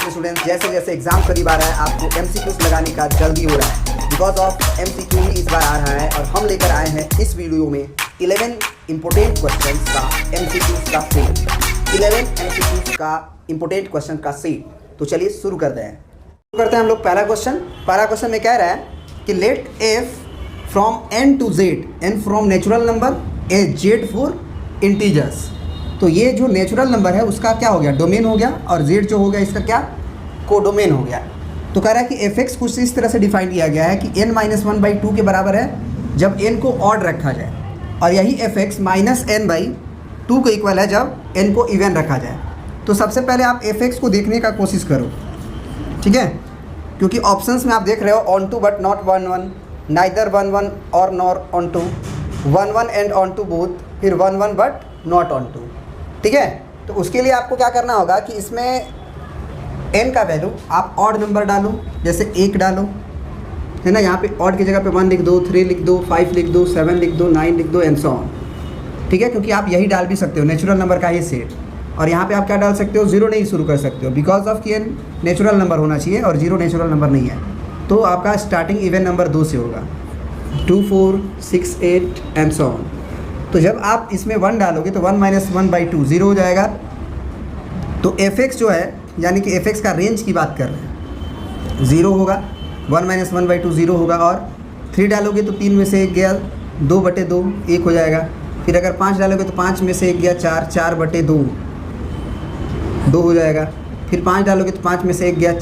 Dear students, जैसे जैसे exam करीब आ रहा है आपको एमसीक्यूज लगाने का जल्दी हो रहा है। बिकॉज ऑफ एमसीक्यू ही इस बार आ रहा है और हम लेकर आए हैं इस वीडियो में 11 इंपोर्टेंट क्वेश्चन का एमसीक्यूज का सेट। 11 एमसीक्यूज का इंपोर्टेंट क्वेश्चन का सेट। तो चलिए शुरू करते हैं। हम लोग पहला क्वेश्चन में कह रहा है कि let F from N to Z, N from natural number, a Z for integers. तो ये जो नेचुरल नंबर है उसका क्या हो गया, डोमेन हो गया, और जेड जो हो गया इसका क्या, कोडोमेन हो गया। तो कह रहा है कि एफ एक्स कुछ इस तरह से डिफाइन किया गया है कि n-1/2 के बराबर है जब n को ऑड रखा जाए, और यही एफ एक्स -n/2 के इक्वल है जब n को इवन रखा जाए। तो सबसे पहले आप एफ एक्स को देखने का कोशिश करो, ठीक है, क्योंकि ऑप्शंस में आप देख रहे हो onto but not 1-1, neither 1-1 और nor onto, 1-1 and onto both, फिर 1-1 बट नॉट ऑन टू, ठीक है। तो उसके लिए आपको क्या करना होगा कि इसमें n का वैल्यू आप ऑड नंबर डालो, जैसे 1 डालो, है ना, यहाँ पे ऑड की जगह पे 1 लिख दो, 3 लिख दो, 5 लिख दो, 7 लिख दो, 9 लिख दो एंड सो ऑन, ठीक है, क्योंकि आप यही डाल भी सकते हो नेचुरल नंबर का ये सेट। और यहाँ पे आप क्या डाल सकते हो, 0 नहीं शुरू कर सकते हो, बिकॉज ऑफ कि n नेचुरल नंबर होना चाहिए और 0 नेचुरल नंबर नहीं है। तो आपका स्टार्टिंग इवन नंबर 2 से होगा, 2, 4, 6, 8 एंड सो ऑन। तो जब आप इसमें 1 डालोगे तो 1-1/2 0 हो जाएगा। तो एफ एक्स जो है, यानी कि एफ एक्स का रेंज की बात कर रहे हैं, 0 होगा, 1-1/2 0 होगा, और 3 डालोगे तो 3 में से 1 गया, 2/2 1 हो जाएगा। फिर अगर 5 डालोगे तो 5 में से 1 गया 4, 4/2 2 हो जाएगा। फिर 5 डालोगे तो 5 में से 1 गया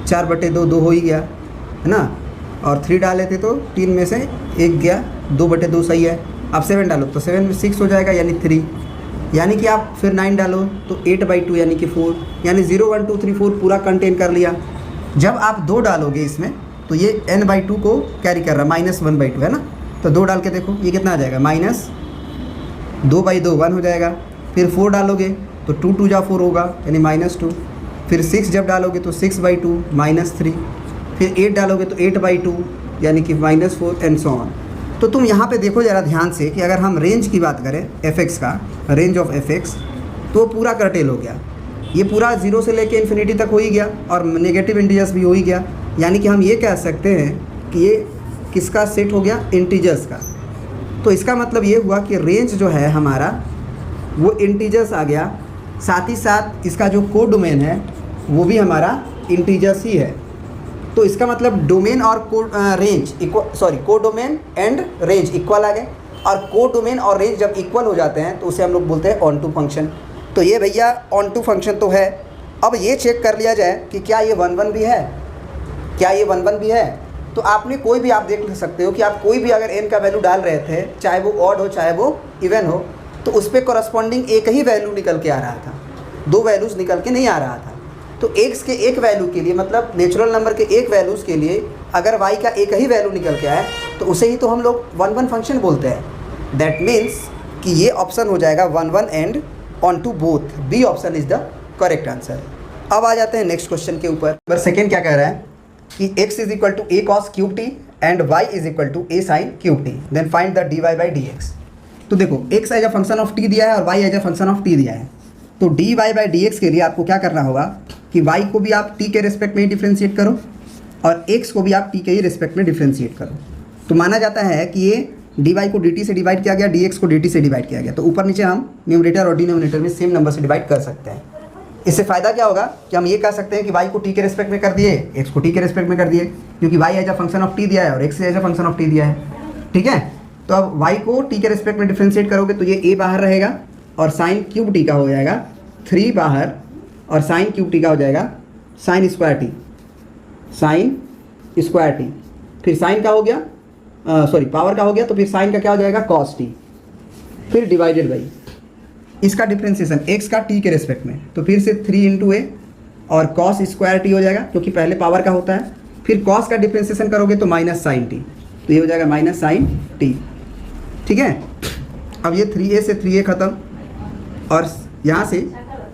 4/2 2 हो ही गया, है ना। और 3 डाले थे तो 3 में से 1 गया 2/2 सही है। आप 7 डालो तो 7 में 6 हो जाएगा यानी 3, यानी कि आप फिर 9 डालो तो 8/2 यानी कि 4, यानी 0, 1, 2, 3, 4 पूरा कंटेन कर लिया। जब आप 2 डालोगे इसमें तो ये n/2 को कैरी कर रहा है, -1/2 है ना। तो 2 डाल के देखो ये कितना आ जाएगा, -2/2 1 हो जाएगा। फिर 4 डालोगे तो 2 2 जा 4 होगा यानी -2। फिर 6 जब डालोगे तो 6/2 -3। फिर 8 डालोगे तो 8/2 यानी कि -4 एंड सो ऑन। तो तुम यहाँ पे देखो ज़रा ध्यान से कि अगर हम रेंज की बात करें एफ एक्स का, रेंज ऑफ एफ एक्स, तो पूरा कर्टेल हो गया। ये पूरा 0 से लेके इन्फिनिटी तक हो ही गया, और नेगेटिव इंटीजर्स भी हो ही गया। यानी कि हम ये कह सकते हैं कि ये किसका सेट हो गया, इंटीजर्स का। तो इसका मतलब ये हुआ कि रेंज जो है हमारा वो इंटीजर्स आ गया, साथ ही साथ इसका जो कोडोमेन है वो भी हमारा इंटीजर्स ही है। तो इसका मतलब डोमेन और range codomain and range equal आ गए, और कोडोमेन और रेंज जब इक्वल हो जाते हैं तो उसे हम लोग बोलते हैं ऑन टू फंक्शन। तो ये भैया ऑन टू फंक्शन तो है। अब ये चेक कर लिया जाए कि क्या ये 1-1 भी है, क्या ये 1-1 भी है। तो आपने कोई भी, आप देख सकते हो कि आप कोई भी अगर n का वैल्यू डाल रहे थे, चाहे वो ऑड हो चाहे वो इवन हो, तो उस पर कॉरस्पॉन्डिंग एक ही वैल्यू निकल के आ रहा था, 2 वैल्यूज़ निकल के नहीं आ रहा था। तो x के एक वैल्यू के लिए, मतलब नेचुरल नंबर के एक वैल्यूज़ के लिए अगर y का एक ही वैल्यू निकल के आए तो उसे ही तो हम लोग 1-1 फंक्शन बोलते हैं। दैट मीन्स कि ये ऑप्शन हो जाएगा 1-1 and onto both. B option is the correct answer. अब आ जाते हैं नेक्स्ट क्वेश्चन के ऊपर। नंबर सेकेंड क्या कह रहा है कि x = a cos cube t and y = a sin cube t, then find the dy/dx। तो देखो x as a function of t दिया है और y as a function of t दिया है। तो dy/dx के लिए आपको क्या करना होगा कि y को भी आप t के रिस्पेक्ट में ही डिफ्रेंशिएट करो और x को भी आप t के ही रिस्पेक्ट में डिफ्रेंशिएट करो। तो माना जाता है कि ये dy को dt से डिवाइड किया गया, dx को dt से डिवाइड किया गया। तो ऊपर नीचे हम न्यूमरेटर और डिनोमिनेटर में सेम नंबर से डिवाइड कर सकते हैं। इससे फ़ायदा क्या होगा कि हम ये कह सकते हैं कि y को t के रिस्पेक्ट में कर दिए, x को t के रिस्पेक्ट में कर दिए, क्योंकि y as a function of t दिया है और x as a function of t दिया है, ठीक है। तो अब y को t के रिस्पेक्ट में डिफ्रेंशिएट करोगे तो ये a बाहर रहेगा और साइन क्यूब t का हो जाएगा 3 बाहर, और साइन क्यूब t का हो जाएगा sine square t, sine square t। फिर साइन का हो गया, पावर का हो गया, तो फिर साइन का क्या हो जाएगा, कॉस t। फिर डिवाइडेड बाई इसका डिफ्रेंसिएशन x का t के रेस्पेक्ट में, तो फिर से 3 × a और कॉस स्क्वायर t हो जाएगा, क्योंकि पहले पावर का होता है। फिर कॉस का डिफ्रेंसिएशन करोगे तो माइनस साइन t, तो ये हो जाएगा माइनस साइन t, ठीक है। अब ये 3a से 3a खत्म, और यहाँ से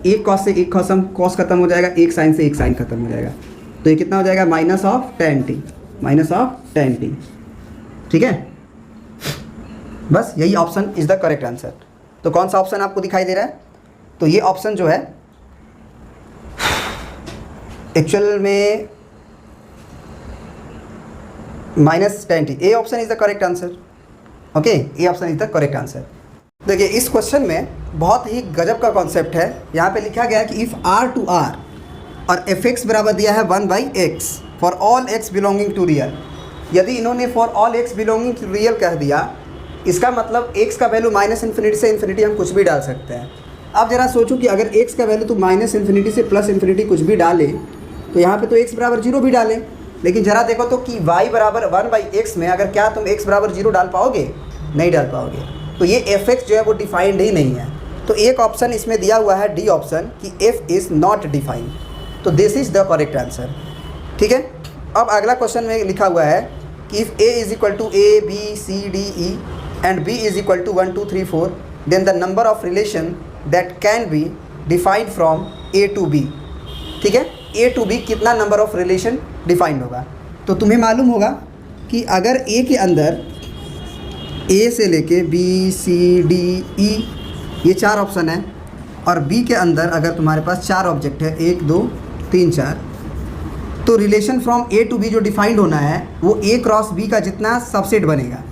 एक कॉस से एक कॉस खत्म हो जाएगा, एक साइन से एक साइन खत्म हो जाएगा। तो ये कितना हो जाएगा, -tan t, ठीक है। बस यही option is the correct answer. तो कौन सा ऑप्शन आपको दिखाई दे रहा है, तो ये ऑप्शन जो है एक्चुअल में -10t, A option is the correct answer. Okay, A option is the correct answer. देखिए इस क्वेश्चन में बहुत ही गजब का कॉन्सेप्ट है। यहाँ पे लिखा गया है कि इफ़ r टू r और fx बराबर दिया है 1/x for all x belonging to real. यदि इन्होंने for all x belonging to real कह दिया, इसका मतलब x का वैल्यू -∞ से इन्फिनिटी हम कुछ भी डाल सकते हैं। अब ज़रा सोचो कि अगर x का वैल्यू तो -∞ से +∞ कुछ भी डाले, तो यहाँ पे तो x बराबर 0 भी डालें, लेकिन ज़रा देखो तो कि y बराबर 1/x में अगर क्या तुम x बराबर 0 डाल पाओगे? नहीं डाल पाओगे। तो ये fx जो है वो डिफाइंड ही नहीं है। तो एक ऑप्शन इसमें दिया हुआ है डी ऑप्शन कि f इज़ नॉट डिफाइंड, तो this is the correct answer. ठीक है, अब अगला क्वेश्चन में लिखा हुआ है कि if a is equal to a b c d e and b is equal to 1 2 3 4 then the number of relation that can be defined from a to b। ठीक है, a टू b कितना number of relation defined होगा? तो तुम्हें मालूम होगा कि अगर a के अंदर a से लेके b c d e ये 4 ऑप्शन है और b के अंदर अगर तुम्हारे पास 4 ऑब्जेक्ट है 1 2 3 4, तो relation from a to b जो डिफाइंड होना है वो a क्रॉस b का जितना सबसेट बनेगा,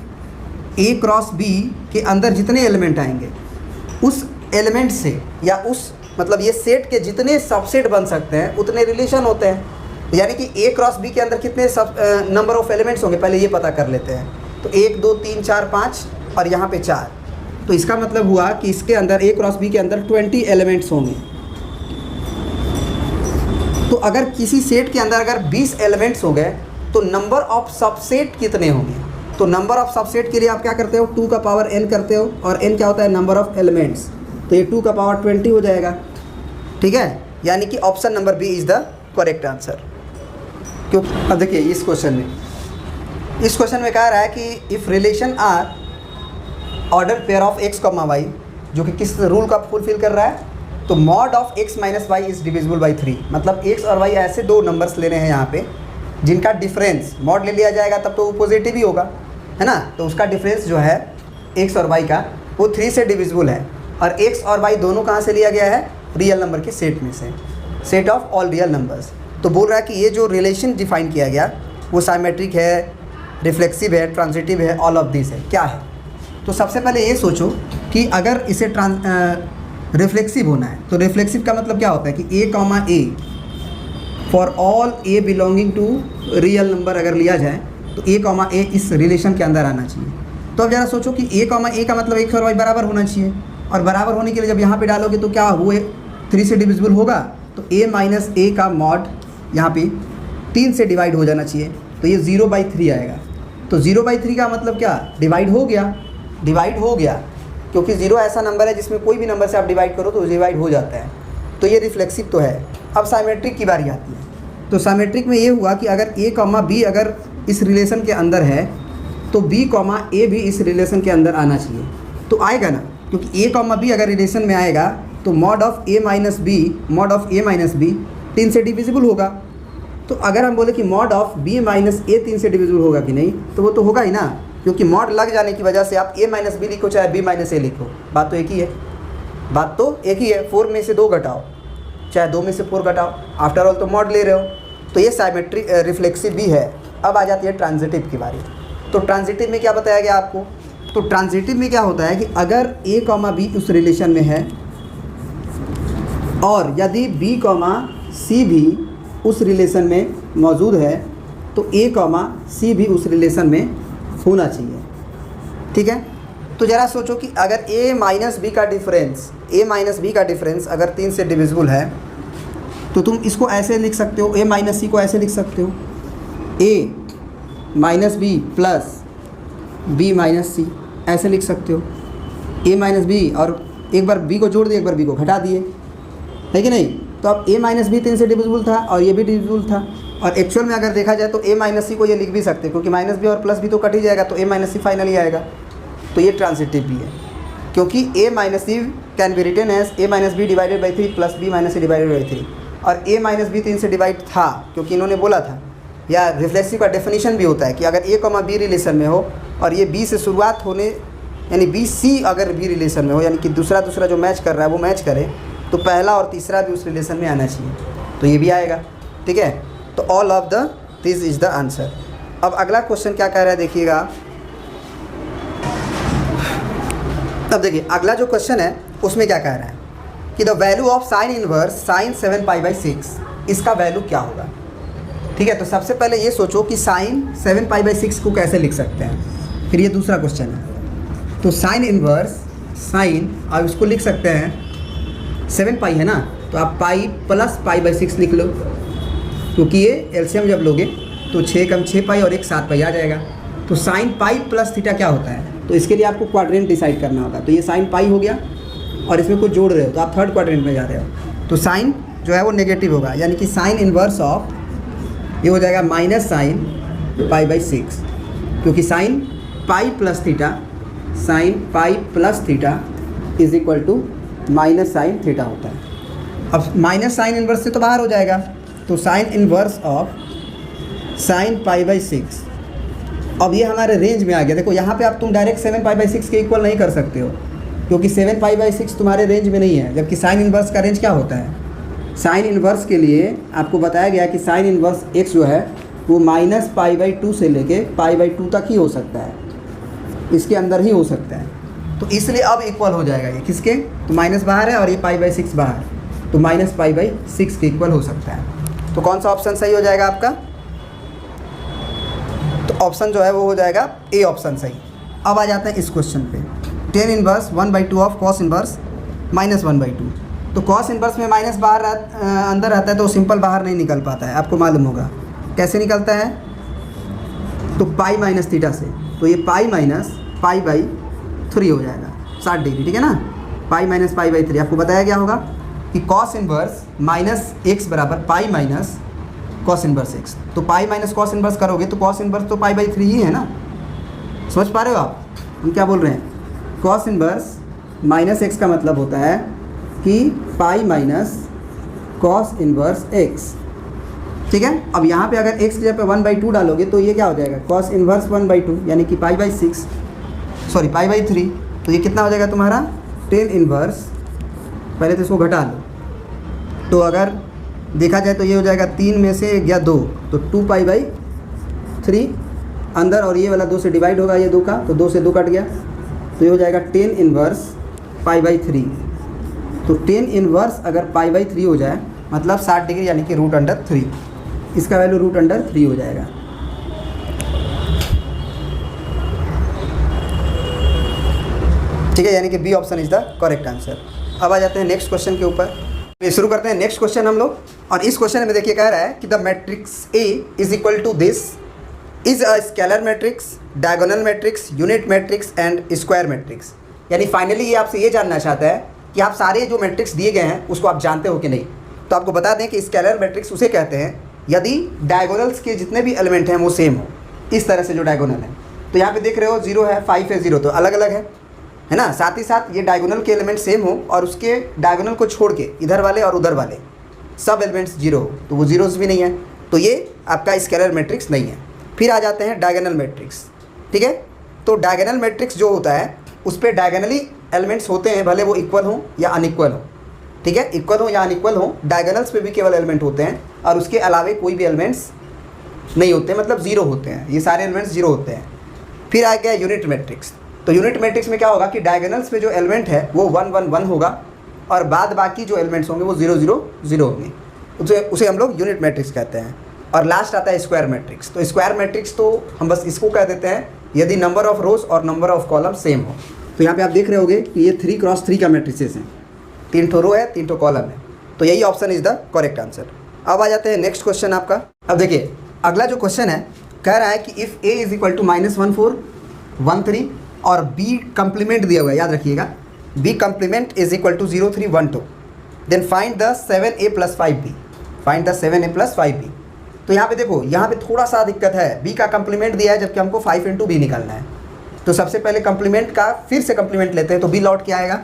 a क्रॉस b के अंदर जितने एलिमेंट आएंगे उस एलिमेंट से या उस मतलब ये सेट के जितने सबसेट बन सकते हैं उतने रिलेशन होते हैं। यानी कि a क्रॉस b के अंदर कितने सब नंबर ऑफ एलिमेंट्स होंगे पहले ये पता कर लेते हैं। तो 1 2 3 4 5 और यहाँ पे 4, तो इसका मतलब हुआ कि इसके अंदर a क्रॉस b के अंदर 20 एलिमेंट्स होंगे। तो अगर किसी सेट के अंदर अगर 20 एलिमेंट्स हो गए तो नंबर ऑफ सबसेट कितने होंगे? तो नंबर ऑफ सबसेट के लिए आप क्या करते हो? 2 का पावर n करते हो और n क्या होता है? Number of elements. तो ये 2 का पावर 20 हो जाएगा। ठीक है, यानी कि option number B is the correct answer. क्यों? अब देखिए इस क्वेश्चन में कह रहा है कि if relation R order pair of x, y, जो कि किस रूल का फुलफिल कर रहा है? तो mod of x - y is divisible by 3। मतलब x और y ऐसे दो नंबर्स ले रहे हैं यहाँ पे जिनका डिफरेंस मॉड ले लिया जाएगा तब तो वो पॉजिटिव ही होगा, है ना। तो उसका डिफरेंस जो है x और y का वो 3 से डिविजिबल है और x और y दोनों कहाँ से लिया गया है? रियल नंबर के सेट में से, set of all real numbers. तो बोल रहा है कि ये जो रिलेशन डिफाइन किया गया वो साइमेट्रिक है, रिफ्लेक्सिव है, ट्रांजिटिव है, ऑल ऑफ दिस है। क्या है? तो सबसे पहले ये सोचो कि अगर इसे रिफ्लेक्सिव होना है तो रिफ्लेक्सिव का मतलब क्या होता है कि a for all a belonging to real number अगर लिया जाए तो a इस रिलेशन के अंदर आना चाहिए। तो अब ज़रा सोचो कि a का मतलब x और y बराबर होना चाहिए और बराबर होने के लिए जब यहाँ पे डालोगे तो क्या हुए? 3 से डिविजिबल होगा तो a माइनस a का मॉड यहाँ पे 3 से डिवाइड हो जाना चाहिए, तो ये 0/3 आएगा। तो 0/3 का मतलब क्या? डिवाइड हो गया, क्योंकि 0 ऐसा नंबर है जिसमें कोई भी नंबर से आप डिवाइड करो तो डिवाइड हो जाता है। तो ये रिफ्लेक्सिव तो है। अब साइमेट्रिक की बारी आती है। तो साइमेट्रिक में ये हुआ कि अगर a, b अगर इस रिलेशन के अंदर है तो b, a भी इस रिलेशन के अंदर आना चाहिए। तो आएगा ना, क्योंकि a, b अगर रिलेशन में आएगा तो mod of a minus b 3 से डिविजिबल होगा। तो अगर हम बोले कि mod of b minus a 3 से डिविजिबल होगा कि नहीं, तो वो तो होगा ही ना, क्योंकि मॉड लग जाने की वजह से आप a माइनस b लिखो चाहे b माइनस a लिखो, बात तो एक ही है। 4 में से 2 घटाओ चाहे 2 में से 4 घटाओ, आफ्टर ऑल तो मॉड ले रहे हो। तो ये साइमेट्रिक रिफ्लेक्सिव भी है। अब आ जाती है ट्रांजिटिव की बारी। तो ट्रांजिटिव में क्या बताया गया आपको? तो ट्रांजिटिव में क्या होता है कि अगर a, b उस रिलेशन में है और यदि b, c भी उस रिलेशन में मौजूद है तो a, c भी उस रिलेशन में होना चाहिए। ठीक है, तो ज़रा सोचो कि अगर a माइनस b का डिफरेंस अगर 3 से डिविजिबल है तो तुम इसको ऐसे लिख सकते हो, a माइनस c को ऐसे लिख सकते हो, a minus b plus b minus c ऐसे लिख सकते हो। a माइनस b और एक बार b को जोड़ दिए, एक बार b को घटा दिए, है कि नहीं। तो अब a माइनस b 3 से डिविजिबल था और ये भी डिविजिबल था। और एक्चुअल में अगर देखा जाए तो a माइनस सी को ये लिख भी सकते हैं, क्योंकि माइनस b और प्लस b तो कट ही जाएगा, तो a माइनस सी फाइनली आएगा। तो ये ट्रांजिटिव भी है, क्योंकि a minus C can be written as a minus B divided by 3 plus b minus C divided by 3। और a माइनस बी 3 से डिवाइड था क्योंकि इन्होंने बोला था, या रिफ्लेक्सिव का डेफिनेशन भी होता है कि अगर a, b रिलेशन में हो और ये b से शुरुआत होने यानी b, c अगर b रिलेशन में हो, यानी कि दूसरा जो मैच कर रहा है वो मैच करे, तो पहला और तीसरा भी उस रिलेशन में आना चाहिए। तो ये भी आएगा। ठीक है। तो all of the this is the answer. अब अगला क्वेश्चन क्या कह रहा है देखिएगा। अब देखिए अगला जो क्वेश्चन है उसमें क्या कह रहा है कि the value of sine inverse sine 7π/6, इसका वैल्यू क्या होगा। ठीक है, तो सबसे पहले ये सोचो कि साइन 7π/6 को कैसे लिख सकते हैं। फिर ये दूसरा क्वेश्चन है, तो साइन इनवर्स साइन आप इसको लिख सकते हैं 7π है ना, तो आप पाई प्लस π/6 लिख लो, क्योंकि ये एलसीएम जब लोगे तो 6 कम 6π और 1 7π आ जाएगा। तो साइन पाई प्लस थीटा क्या होता है, तो इसके लिए आपको क्वाड्रेंट डिसाइड करना होगा। तो ये साइन पाई हो गया और इसमें कुछ जोड़ रहे हो तो आप थर्ड क्वाड्रेंट में जा रहे हो, तो साइन जो है वो नेगेटिव होगा, यानी कि साइन इनवर्स ऑफ ये हो जाएगा माइनस साइन π/6, क्योंकि sine pi plus theta sine pi plus theta is equal to minus sine theta होता है। अब माइनस साइन इनवर्स से तो बाहर हो जाएगा, तो साइन इनवर्स ऑफ साइन π/6, अब ये हमारे रेंज में आ गया। देखो यहाँ पे आप तुम डायरेक्ट 7π/6 के इक्वल नहीं कर सकते हो, क्योंकि 7π/6 तुम्हारे रेंज में नहीं है, जबकि साइन इनवर्स का रेंज क्या होता है। साइन इनवर्स के लिए आपको बताया गया कि साइन इनवर्स x जो है वो -π/2 से लेके π/2 तक ही हो सकता है, इसके अंदर ही हो सकता है। तो इसलिए अब इक्वल हो जाएगा ये किसके, तो माइनस बाहर है और ये π/6 बाहर, तो -π/6 के इक्वल हो सकता है। तो कौन सा ऑप्शन सही हो जाएगा आपका, तो ऑप्शन जो है वो हो जाएगा ए ऑप्शन सही। अब आ जाते हैं इस क्वेश्चन पे, tan inverse 1/2 of cos inverse -1/2। तो कॉस इनवर्स में माइनस बाहर अंदर रहता है तो सिंपल बाहर नहीं निकल पाता है, आपको मालूम होगा कैसे निकलता है, तो पाई माइनस थीटा से, तो ये पाई माइनस π/3 हो जाएगा 60 डिग्री, ठीक है ना। पाई माइनस π/3 आपको बताया गया होगा कि कॉस इनवर्स -x बराबर pi minus cos inverse x, तो पाई माइनस कॉस इनवर्स करोगे तो कॉस इनवर्स तो π/3 ही है ना, समझ पा रहे हो आप हम क्या बोल रहे हैं। कॉस इनवर्स -x का मतलब होता है कि pi minus cos inverse x, ठीक है। अब यहाँ पे अगर x की जगह पे 1/2 डालोगे तो ये क्या हो जाएगा, कॉस इनवर्स 1/2 यानी कि π/3, तो ये कितना हो जाएगा तुम्हारा टेन इनवर्स, पहले तो इसको घटा लो, तो अगर देखा जाए तो ये हो जाएगा 3 में से गया 2, तो 2π/3 अंदर, और ये वाला 2 से डिवाइड होगा ये 2 का, तो 2 से 2 कट गया, तो ये हो जाएगा टेन इनवर्स π/3। तो टेन इनवर्स अगर π/3 हो जाए मतलब 60 डिग्री यानी कि √3, इसका वैल्यू √3 हो जाएगा। ठीक है, यानी कि B option is the correct answer. अब आ जाते हैं नेक्स्ट क्वेश्चन के ऊपर, शुरू करते हैं नेक्स्ट क्वेश्चन हम लोग। और इस क्वेश्चन में देखिए कह रहा है कि the matrix A is equal to this is a scalar matrix, diagonal matrix, unit matrix and square matrix. यानी फाइनली ये आपसे ये जानना चाहता है कि आप सारे जो मैट्रिक्स दिए गए हैं उसको आप जानते हो कि नहीं। तो आपको बता दें कि स्केलर मैट्रिक्स उसे कहते हैं यदि डायगोनल्स के जितने भी एलिमेंट हैं वो सेम हो, इस तरह से जो डायगोनल है। तो यहाँ पे देख रहे हो 0 है, 5 है, 0, तो अलग अलग है ना। साथ ही साथ ये डायगोनल के एलिमेंट सेम हो और उसके डायगोनल को छोड़ के इधर वाले और उधर वाले सब एलिमेंट्स 0 हो, तो वो जीरोस भी नहीं है, तो ये आपका स्केलर मैट्रिक्स नहीं है। फिर आ जाते हैं डायगोनल मैट्रिक्स, ठीक है। तो डायगोनल मैट्रिक्स जो होता है उस पर डायगोनली एलिमेंट्स होते हैं, भले वो इक्वल हो या अनइक्वल हो, ठीक है, इक्वल हो या अनइक्वल हो, डायगोनल्स पे भी केवल एलिमेंट होते हैं और उसके अलावे कोई भी एलिमेंट्स नहीं होते, मतलब 0 होते हैं, ये सारे एलिमेंट्स 0 होते हैं। फिर आ गया यूनिट मैट्रिक्स। तो यूनिट मैट्रिक्स में क्या होगा कि डायगोनल्स पे जो एलिमेंट है वो 1 1 1 होगा और बाद बाकी जो एलिमेंट्स होंगे वो 0 0 0 होंगे, उसे हम लोग यूनिट मैट्रिक्स कहते हैं। और लास्ट आता है स्क्वायर मैट्रिक्स। तो स्क्वायर मैट्रिक्स तो हम बस इसको कह देते हैं यदि नंबर ऑफ रोज और नंबर ऑफ कॉलम सेम हो। तो यहाँ पे आप देख रहे होगे कि ये 3 क्रॉस 3 का मैट्रिसेस हैं, 3 ठो रो है, 3 ठो कॉलम है, तो यही option is the correct answer. अब आ जाते हैं नेक्स्ट क्वेश्चन आपका। अब देखिए अगला जो क्वेश्चन है कह रहा है कि if A is equal to -1413 और बी कंप्लीमेंट दिया हुआ है, याद रखिएगा B complement is equal to 0312, then find the 7a + 5b, find the 7a + 5b। तो यहाँ पे देखो, यहाँ पे थोड़ा सा दिक्कत है, b का कंप्लीमेंट दिया है जबकि हमको 5 × b निकालना है। तो सबसे पहले कंप्लीमेंट का फिर से कंप्लीमेंट लेते हैं, तो b लौट के आएगा,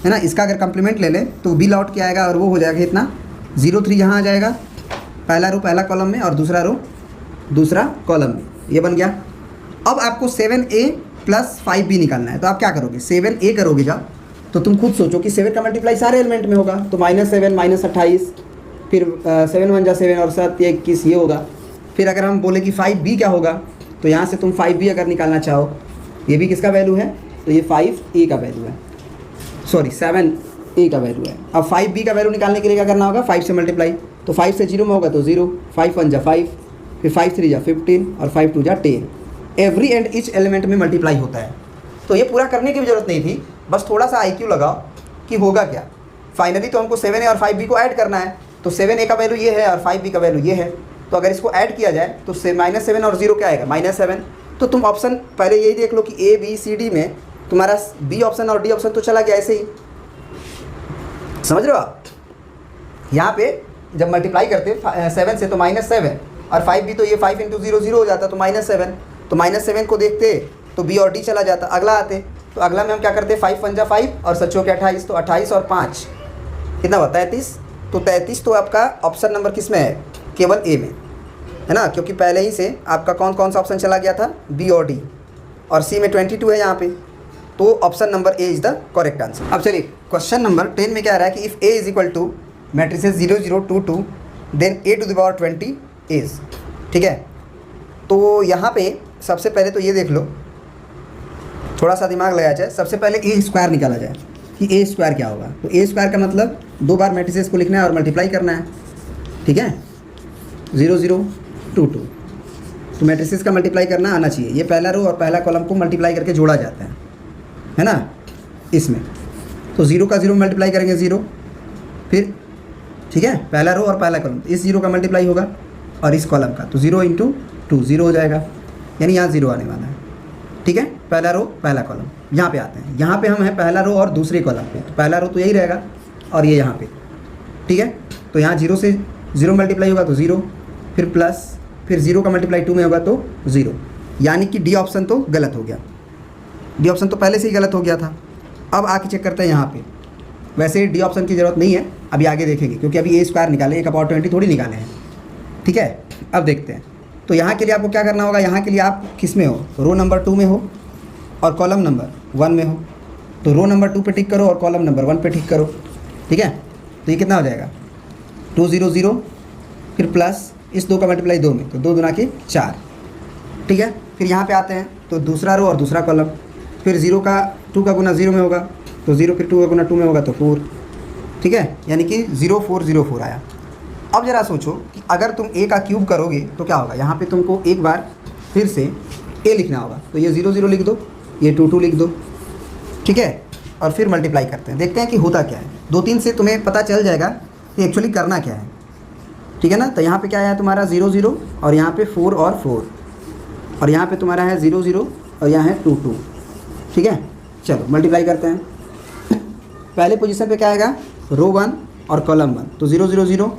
है ना। इसका अगर कंप्लीमेंट ले लें तो b लौट के आएगा और वो हो जाएगा इतना 03 यहाँ आ जाएगा, पहला रो पहला कॉलम में और दूसरा रो दूसरा कॉलम में, ये बन गया। अब आपको 7a + 5b निकालना है, तो आप क्या करोगे, 7a करोगे जब, तो तुम खुद सोचो कि 7 का मल्टीप्लाई सारे एलिमेंट में होगा, तो -7 -28 फिर 7 1 जा 7 और 7 ये 21 ये होगा। फिर अगर हम बोले कि 5b क्या होगा, तो यहाँ से तुम 5b अगर निकालना चाहो, ये भी किसका वैल्यू है, तो ये 5a का वैल्यू है, सॉरी 7a का वैल्यू है। अब 5b का वैल्यू निकालने के लिए क्या करना होगा, 5 से मल्टीप्लाई, तो 5 से 0 में होगा तो 0, 5 1 जा 5, फिर 5 3 जा 15 और 5 2 जा 10। एवरी एंड ईच एलिमेंट में मल्टीप्लाई होता है। तो ये पूरा करने की भी ज़रूरत नहीं थी, बस थोड़ा सा IQ लगाओ कि होगा क्या। फाइनली तो हमको 7a और 5b को ऐड करना है, तो 7a का वैल्यू ये है और 5b का वैल्यू ये है। तो अगर इसको ऐड किया जाए तो -7 और 0 क्या आएगा, -7। तो तुम ऑप्शन पहले यही देख लो कि A B C D में तुम्हारा B ऑप्शन और D ऑप्शन तो चला गया ऐसे ही, समझ रहे हो आप। यहाँ पे जब मल्टीप्लाई करते 7 से तो -7 और 5b, तो ये 5 × 0 0 हो जाता, तो -7। तो -7 को देखते तो B और D चला जाता। अगला आते तो अगला में हम क्या करते, 5 1 जा 5 और सच्चों के 28, तो 28 और 5 कितना हुआ, 33। तो 33 तो आपका ऑप्शन नंबर किस में है, केवल A में है ना, क्योंकि पहले ही से आपका कौन कौन सा ऑप्शन चला गया था, B और D, और C में 22 है यहाँ पे, तो option number A is the correct answer. अब चलिए क्वेश्चन नंबर 10 में क्या आ रहा है कि if A is equal to matrices 0 0 2 2 then A⁻20 is, ठीक है। तो यहाँ पे सबसे पहले तो ये देख लो, थोड़ा सा दिमाग लगाया जाए, सबसे पहले A² निकाला जाए कि A² क्या होगा। तो A² का मतलब 2 बार मैट्रिसेस को लिखना है और मल्टीप्लाई करना है, ठीक है, 0 0 2 2। तो मैट्रिसेस का मल्टीप्लाई करना आना चाहिए। ये पहला रो और पहला कॉलम को मल्टीप्लाई करके जोड़ा जाता है ना इसमें। तो 0 का 0 मल्टीप्लाई करेंगे 0, फिर ठीक है, पहला रो और पहला कॉलम, इस 0 का मल्टीप्लाई होगा और इस कॉलम का, तो 0 × 2 0 हो जाएगा, यानी यहाँ 0 आने वाला है, ठीक है। पहला रो पहला कॉलम, यहाँ पे आते हैं, यहाँ पे हम हैं पहला रो और दूसरे कॉलम पे, तो पहला रो तो यही रहेगा और ये यहाँ पे, ठीक है। तो यहाँ 0 से 0 मल्टीप्लाई होगा तो 0, फिर प्लस, फिर 0 का मल्टीप्लाई 2 में होगा तो 0, यानी कि D ऑप्शन तो गलत हो गया। D ऑप्शन तो पहले से ही गलत हो गया था। अब आके चेक करते हैं यहाँ पे, वैसे D ऑप्शन की ज़रूरत नहीं है, अभी आगे देखेंगे, क्योंकि अभी A² निकाले, A⁻20 थोड़ी निकाले हैं, ठीक है। अब देखते हैं, तो यहाँ के लिए आपको क्या करना होगा, यहाँ के लिए आप किस में हो, रो नंबर 2 में हो और कॉलम नंबर 1 में हो। तो रो नंबर 2 पे टिक करो और कॉलम नंबर 1 पे टिक करो, ठीक है। तो ये कितना हो जाएगा, 2 0 0, फिर प्लस इस 2 का मल्टीप्लाई 2 में, तो 2 दूना के 4, ठीक है। फिर यहाँ पे आते हैं तो दूसरा रो और दूसरा कॉलम, फिर 2 का गुना 0 में होगा तो 0, फिर 2 का गुना 2 में होगा तो 4, ठीक है, यानी कि 0 4 0 4 आया। अब ज़रा सोचो कि अगर तुम A का क्यूब करोगे तो क्या होगा, यहाँ पे तुमको एक बार फिर से A लिखना होगा, तो ये 0 0 लिख दो, ये 2 2 लिख दो, ठीक है, और फिर मल्टीप्लाई करते हैं, देखते हैं कि होता क्या है। 2 3 से तुम्हें पता चल जाएगा कि एक्चुअली करना क्या है, ठीक है ना। तो यहाँ पे क्या आया तुम्हारा 0 0 और यहाँ पे 4 और 4 और यहाँ पे तुम्हारा है 0 0 और यहाँ है 2 2, ठीक है। चलो मल्टीप्लाई करते हैं। पहले पोजीशन पे क्या आएगा, रो 1 और कॉलम 1, तो 0 0 0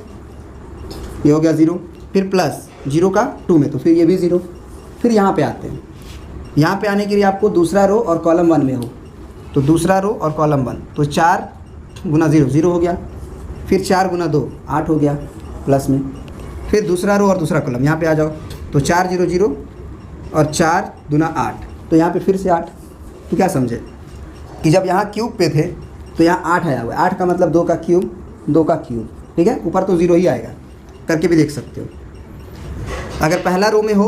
ये हो गया 0, फिर प्लस 0 का 2 में, तो फिर ये भी 0। फिर यहाँ पे आते हैं, यहाँ पे आने के लिए आपको दूसरा रो और कॉलम 1 में हो, तो दूसरा रो और कॉलम 1, तो 4 गुना 0 0 हो गया, फिर 4 गुना 2 8 हो गया प्लस में, फिर दूसरा रो और दूसरा कॉलम, यहाँ पे आ जाओ, तो 4 0 0 और 4 दूना 8, तो यहाँ पे फिर से 8। तो क्या समझे कि जब यहाँ क्यूब पे थे तो यहाँ 8 आया हुआ है, 8 का मतलब 2 का क्यूब 2 का क्यूब, ठीक है। ऊपर तो 0 ही आएगा, करके भी देख सकते हो। अगर पहला रो में हो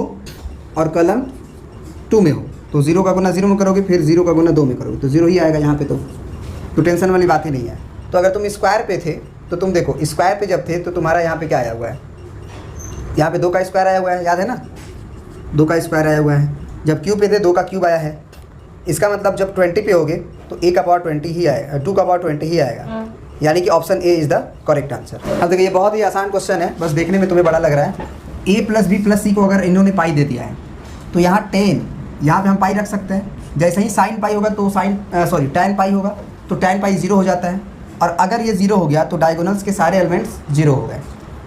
और कॉलम 2 में हो तो 0 का गुना 0 में करोगे, फिर 0 का गुना 2 में करोगे तो 0 ही आएगा यहाँ पे, तो टेंशन वाली बात ही नहीं है। तो अगर तुम स्क्वायर पे थे तो तुम देखो, स्क्वायर पे जब थे तो तुम्हारा यहाँ पे क्या आया हुआ है, यहाँ पे 2 का स्क्वायर आया हुआ है, याद है ना, 2 का स्क्वायर आया हुआ है। जब क्यूब पे थे 2 का क्यूब आया है, इसका मतलब जब 20 पे होगे तो A⁻20 ही आएगा, 2⁻20 ही आएगा, यानी कि option A is the correct answer. अब देखिए ये बहुत ही आसान क्वेश्चन है, बस देखने में तुम्हें बड़ा लग रहा है। A + B + C को अगर इन्होंने पाई दे दिया है तो यहाँ 10, यहाँ पे हम पाई रख सकते हैं। जैसे ही साइन पाई होगा तो tan पाई होगा तो tan पाई 0 हो जाता है, और अगर ये 0 हो गया तो डायगोनल्स के सारे एलिमेंट्स 0 हो गए।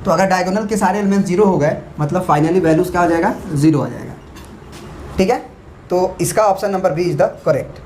तो अगर डायगोनल के सारे एलिमेंट्स 0 हो गए मतलब फाइनली वैल्यूज़ क्या हो जाएगा, 0 आ जाएगा, ठीक है। तो इसका option number B is the correct.